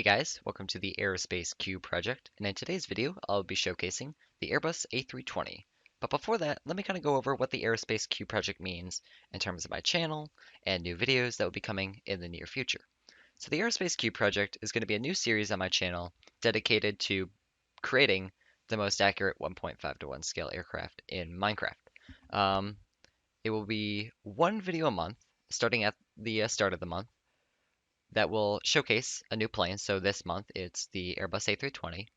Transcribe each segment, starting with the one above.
Hey guys, welcome to the Aerospace³ project, and in today's video I'll be showcasing the Airbus A320. But before that, let me kind of go over what the Aerospace³ project means in terms of my channel and new videos that will be coming in the near future. So the Aerospace³ project is going to be a new series on my channel dedicated to creating the most accurate 1.5:1 scale aircraft in Minecraft. Um, it will be one video a month, starting at the start of the month that will showcase a new plane. So this month it's the Airbus A320.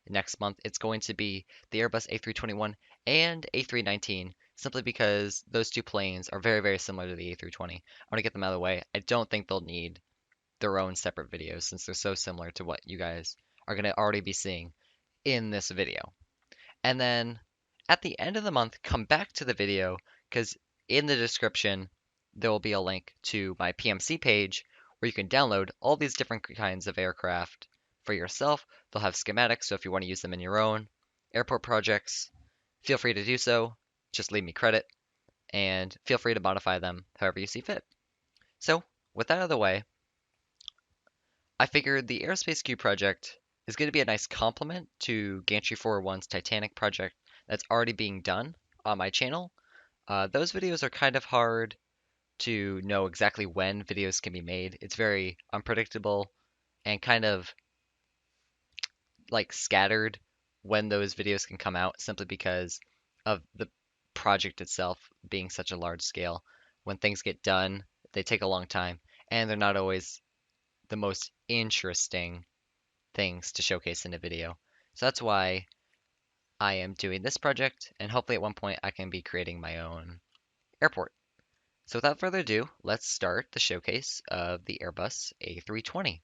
Next month it's going to be the Airbus A321 and A319, simply because those two planes are very, very similar to the A320. I want to get them out of the way. I don't think they'll need their own separate videos since they're so similar to what you guys are going to already be seeing in this video. And then at the end of the month, come back to the video because in the description there will be a link to my PMC page where you can download all these different kinds of aircraft for yourself. They'll have schematics, so if you want to use them in your own airport projects, feel free to do so. Just leave me credit and feel free to modify them however you see fit. So, with that out of the way, I figured the Aerospace³ project is going to be a nice complement to Gantry 401's Titanic project that's already being done on my channel. Those videos are kind of hard to know exactly when videos can be made. It's very unpredictable and kind of like scattered when those videos can come out simply because of the project itself being such a large scale. When things get done, they take a long time and they're not always the most interesting things to showcase in a video. So that's why I am doing this project, and hopefully at one point I can be creating my own airport. So without further ado, let's start the showcase of the Airbus A320.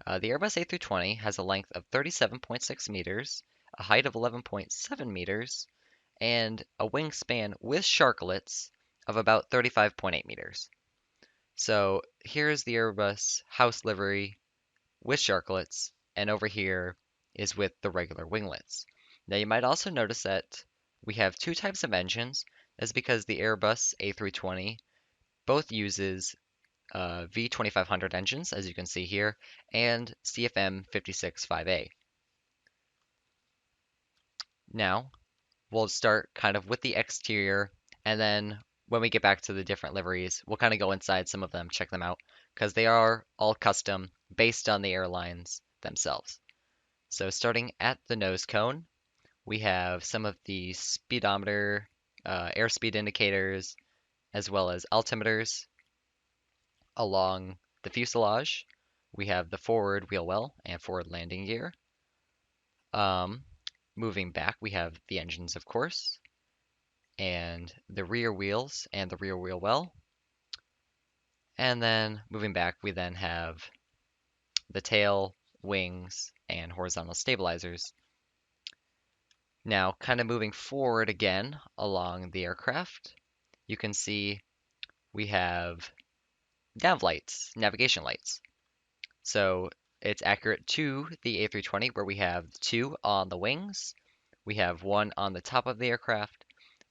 The Airbus A320 has a length of 37.6 meters, a height of 11.7 meters, and a wingspan with sharklets of about 35.8 meters. So here's the Airbus house livery with sharklets, and over here is with the regular winglets. Now you might also notice that we have two types of engines. That's because the Airbus A320 both uses V2500 engines, as you can see here, and CFM 56-5A. Now, we'll start kind of with the exterior, and then when we get back to the different liveries, we'll kind of go inside some of them, check them out, because they are all custom based on the airlines themselves. So starting at the nose cone, we have some of the speedometer, airspeed indicators, as well as altimeters. Along the fuselage, we have the forward wheel well and forward landing gear. Moving back, we have the engines, of course, and the rear wheels and the rear wheel well. And then moving back, we then have the tail, wings, and horizontal stabilizers. Now, kind of moving forward again along the aircraft, you can see we have nav lights, navigation lights. So it's accurate to the A320 where we have two on the wings, we have one on the top of the aircraft,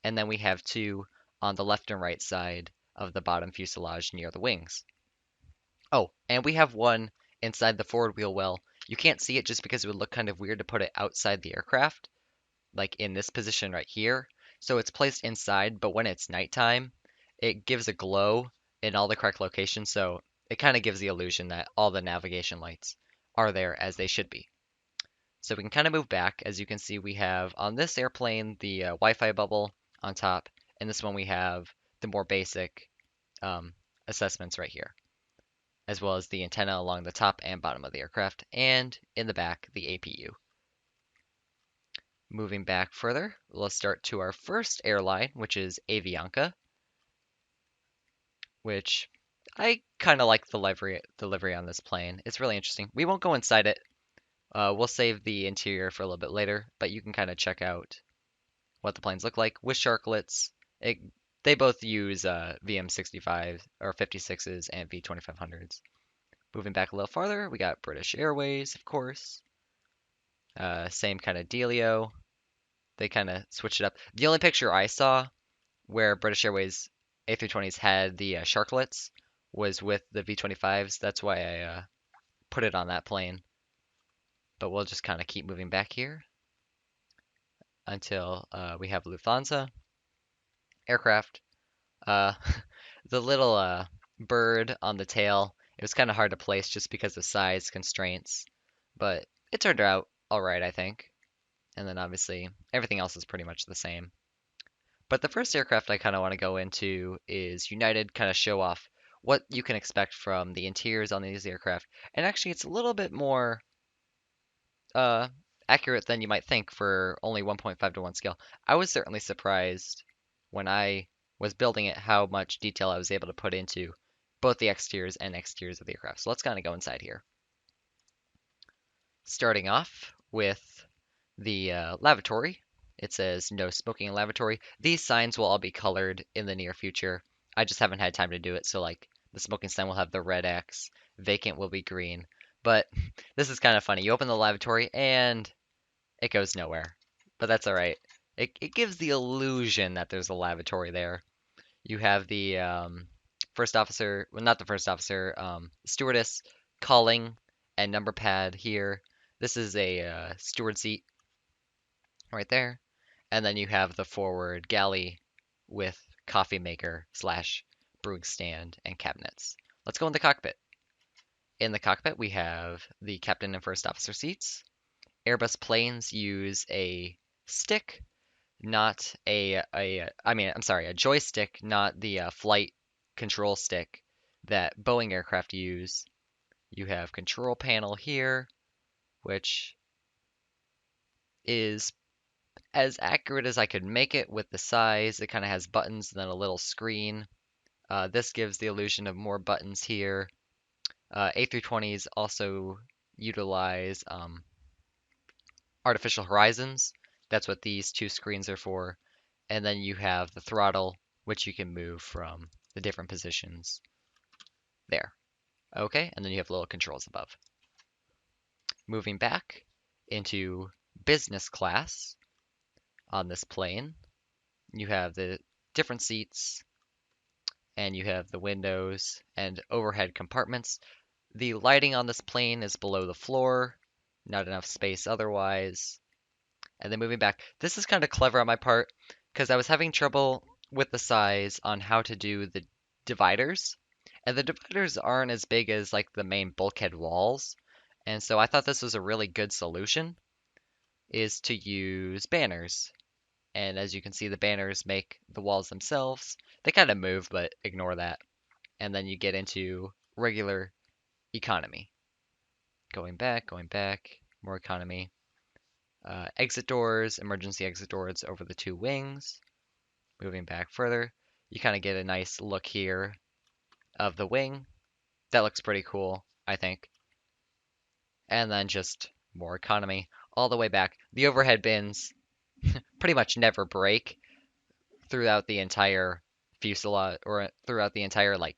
and then we have two on the left and right side of the bottom fuselage near the wings. Oh, and we have one inside the forward wheel well. You can't see it just because it would look kind of weird to put it outside the aircraft, like in this position right here. So it's placed inside, but when it's nighttime, it gives a glow in all the correct locations. So it kind of gives the illusion that all the navigation lights are there as they should be. So we can kind of move back. As you can see, we have on this airplane the Wi-Fi bubble on top, and this one we have the more basic assessments right here, as well as the antenna along the top and bottom of the aircraft, and in the back, the APU. Moving back further, let's start to our first airline, which is Avianca, which I kind of like the livery on this plane. It's really interesting. We won't go inside it. We'll save the interior for a little bit later, but you can kind of check out what the planes look like with sharklets. They both use VM65 or 56s and V2500s. Moving back a little farther, we got British Airways, of course. Same kind of dealio. They kind of switched it up. The only picture I saw where British Airways A320s had the sharklets was with the V25s. That's why I put it on that plane. but we'll just kind of keep moving back here until we have Lufthansa aircraft. Uh, the little bird on the tail, it was kind of hard to place just because of size constraints, but it turned out all right, I think. And then obviously everything else is pretty much the same. But the first aircraft I kind of want to go into is United, kind of show off what you can expect from the interiors on these aircraft. And actually, it's a little bit more uh, accurate than you might think for only 1.5 to 1 scale. I was certainly surprised when I was building it how much detail I was able to put into both the exteriors and exteriors of the aircraft. So let's kind of go inside here. Starting off with the lavatory. It says no smoking in lavatory. These signs will all be colored in the near future. I just haven't had time to do it. So like the smoking sign will have the red X, vacant will be green. But this is kind of funny. You open the lavatory and it goes nowhere. But that's all right. It gives the illusion that there's a lavatory there. You have the first officer, well, not the first officer, stewardess calling and number pad here. This is a steward seat right there. And then you have the forward galley with coffee maker slash brewing stand and cabinets. Let's go in the cockpit. In the cockpit, we have the captain and first officer seats. Airbus planes use a stick, not a joystick, not the flight control stick that Boeing aircraft use. You have control panel here, which is as accurate as I could make it with the size. It kind of has buttons and then a little screen. This gives the illusion of more buttons here. A320s also utilize artificial horizons. That's what these two screens are for. And then you have the throttle, which you can move from the different positions there. Okay, and then you have little controls above. Moving back into business class on this plane, you have the different seats and you have the windows and overhead compartments. The lighting on this plane is below the floor, not enough space otherwise. And then moving back, this is kind of clever on my part because I was having trouble with the size on how to do the dividers. And the dividers aren't as big as like the main bulkhead walls. And so I thought this was a really good solution is to use banners. And as you can see, the banners make the walls themselves. They kind of move, but ignore that. And then you get into regular economy. Going back, more economy. Exit doors, emergency exit doors over the two wings. Moving back further, you kind of get a nice look here of the wing. That looks pretty cool, I think. And then just more economy all the way back. The overhead bins pretty much never break throughout the entire fuselage or throughout the entire like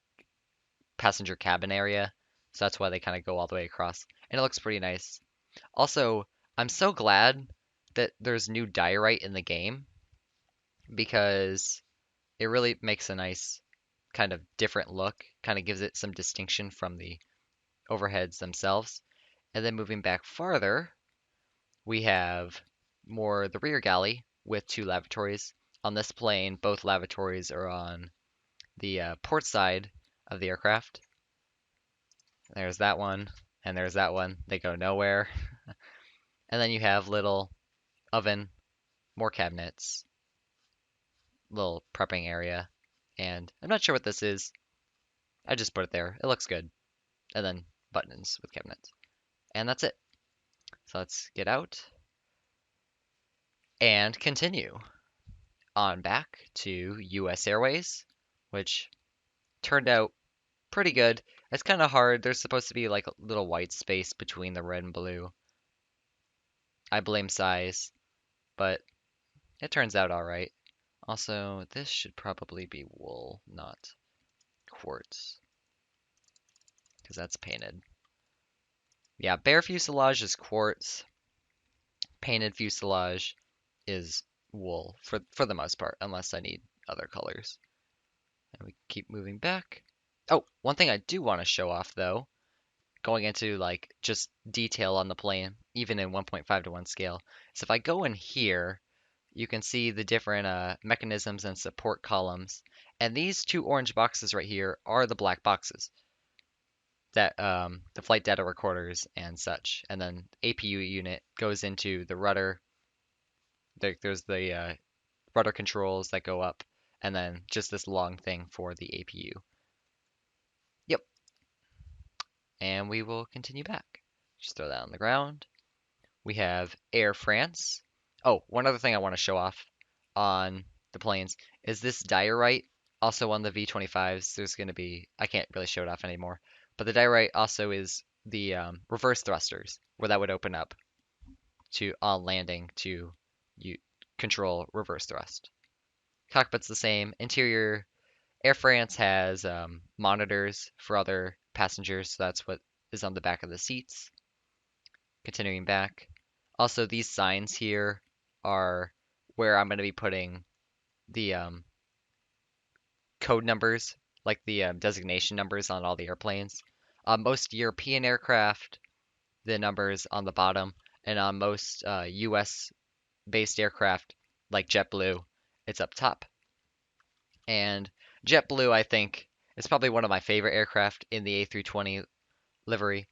passenger cabin area. So that's why they kind of go all the way across. And it looks pretty nice. Also, I'm so glad that there's new diorite in the game because it really makes a nice kind of different look, kind of gives it some distinction from the overheads themselves. And then moving back farther, we have more the rear galley with two lavatories. On this plane, both lavatories are on the port side of the aircraft. There's that one, and there's that one. They go nowhere. And then you have little oven, more cabinets, little prepping area, and I'm not sure what this is. I just put it there. It looks good. And then buttons with cabinets. And that's it. So let's get out and continue on back to US Airways, which turned out pretty good. It's kind of hard. There's supposed to be like a little white space between the red and blue. I blame size, but it turns out all right. Also, this should probably be wool, not quartz, because that's painted. Yeah, bare fuselage is quartz. Painted fuselage is wool for the most part, unless I need other colors. And we keep moving back. Oh, one thing I do want to show off though going into like just detail on the plane, even in 1.5:1 scale. So if I go in here, you can see the different mechanisms and support columns. And these two orange boxes right here are the black boxes that the flight data recorders and such. And then APU unit goes into the rudder. There's the rudder controls that go up, and then just this long thing for the APU. Yep, and we will continue back. Just throw that on the ground. We have Air France. Oh, one other thing I want to show off on the planes is this diorite. Also on the V25s, there's going to be, I can't really show it off anymore, but the diorite also is the reverse thrusters, where that would open up to on landing to you control reverse thrust. Cockpit's the same. Interior, Air France has monitors for other passengers, so that's what is on the back of the seats. Continuing back. Also, these signs here are where I'm going to be putting the code numbers, like the designation numbers on all the airplanes. On most European aircraft, the numbers on the bottom, and on most US-based aircraft, like JetBlue, it's up top. And JetBlue, I think, is probably one of my favorite aircraft in the A320 livery.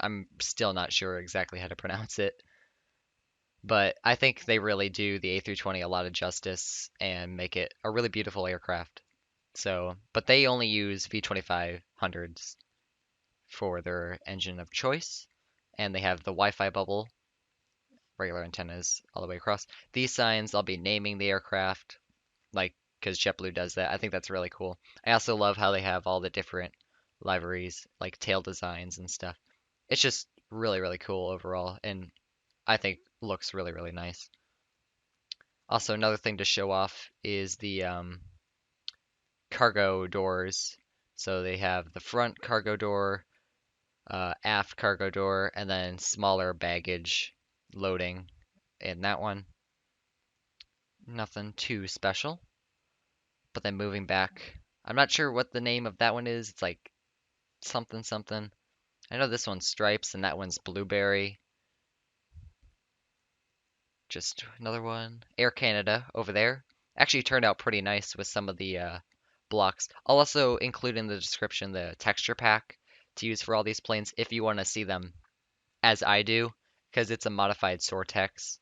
I'm still not sure exactly how to pronounce it, but I think they really do the A320 a lot of justice and make it a really beautiful aircraft. So, but they only use V2500s for their engine of choice, and they have the Wi-Fi bubble, regular antennas all the way across. These signs, I'll be naming the aircraft, like, because JetBlue does that. I think that's really cool. I also love how they have all the different liveries, like tail designs and stuff. It's just really, really cool overall, and I think looks really, really nice. Also, another thing to show off is the cargo doors. So they have the front cargo door, aft cargo door, and then smaller baggage loading in that one. Nothing too special. But then moving back, I'm not sure what the name of that one is. It's like something something. I know this one's stripes and that one's blueberry. Just another one. Air Canada over there. Actually turned out pretty nice with some of the blocks. I'll also include in the description the texture pack to use for all these planes if you want to see them as I do, because it's a modified Sortex.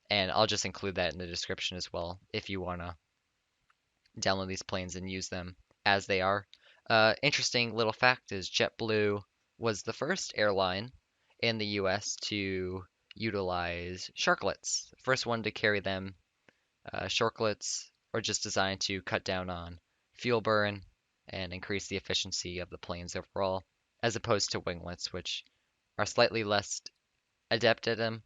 And I'll just include that in the description as well if you want to download these planes and use them as they are. Interesting little fact is JetBlue was the first airline in the US to utilize sharklets. First one to carry them. Sharklets are just designed to cut down on fuel burn and increase the efficiency of the planes overall, as opposed to winglets, which are slightly less adept at them.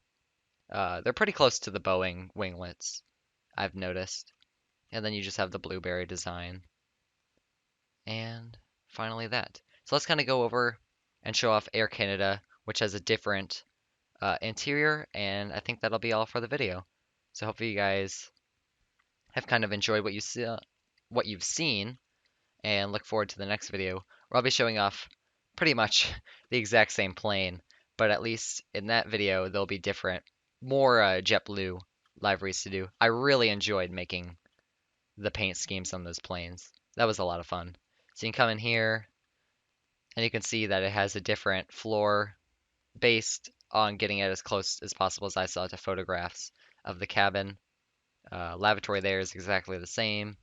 They're pretty close to the Boeing winglets, I've noticed. And then you just have the blueberry design. And finally that. So let's kind of go over and show off Air Canada, which has a different interior, and I think that'll be all for the video. So hopefully you guys have kind of enjoyed what you've seen, and look forward to the next video where I'll be showing off pretty much the exact same plane, but at least in that video there'll be different, more JetBlue liveries to do. I really enjoyed making the paint schemes on those planes. That was a lot of fun. So you can come in here and you can see that it has a different floor based on getting it as close as possible as I saw to photographs of the cabin. Lavatory there is exactly the same.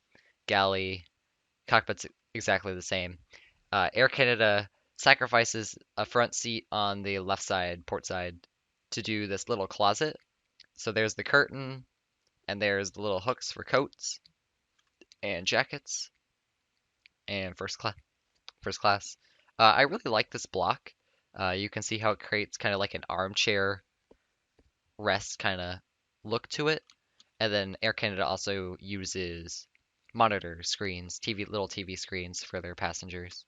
Galley, cockpit's exactly the same. Air Canada sacrifices a front seat on the left side, port side, to do this little closet. So there's the curtain, and there's the little hooks for coats and jackets and first class. First class. I really like this block. You can see how it creates kind of like an armchair rest kind of look to it. And then Air Canada also uses monitor screens, little TV screens for their passengers.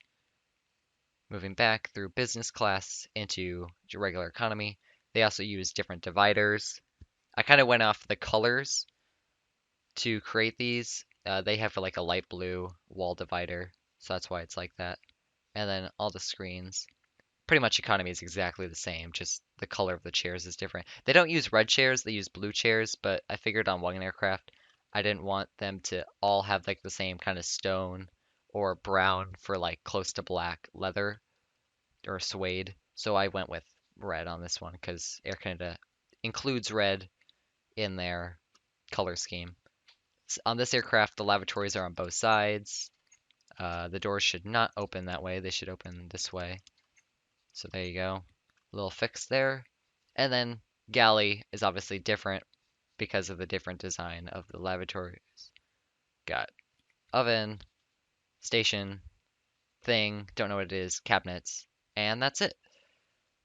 Moving back through business class into regular economy, they also use different dividers. I kind of went off the colors to create these. They have like a light blue wall divider, so that's why it's like that. and then all the screens. Pretty much economy is exactly the same, just the color of the chairs is different. They don't use red chairs, they use blue chairs, but I figured on wagon aircraft, I didn't want them to all have like the same kind of stone or brown for like close to black leather or suede. So I went with red on this one because Air Canada includes red in their color scheme. On this aircraft, the lavatories are on both sides. The doors should not open that way, they should open this way. So there you go. A little fix there. And then galley is obviously different because of the different design of the lavatories. Got oven, station, thing, don't know what it is, cabinets, and that's it.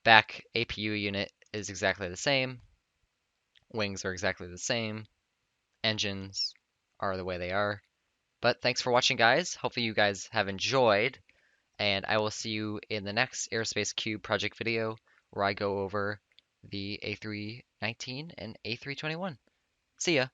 Back APU unit is exactly the same. Wings are exactly the same. Engines are the way they are. But thanks for watching, guys. Hopefully you guys have enjoyed, and I will see you in the next Aerospace Cube project video where I go over the A319 and A321. See ya!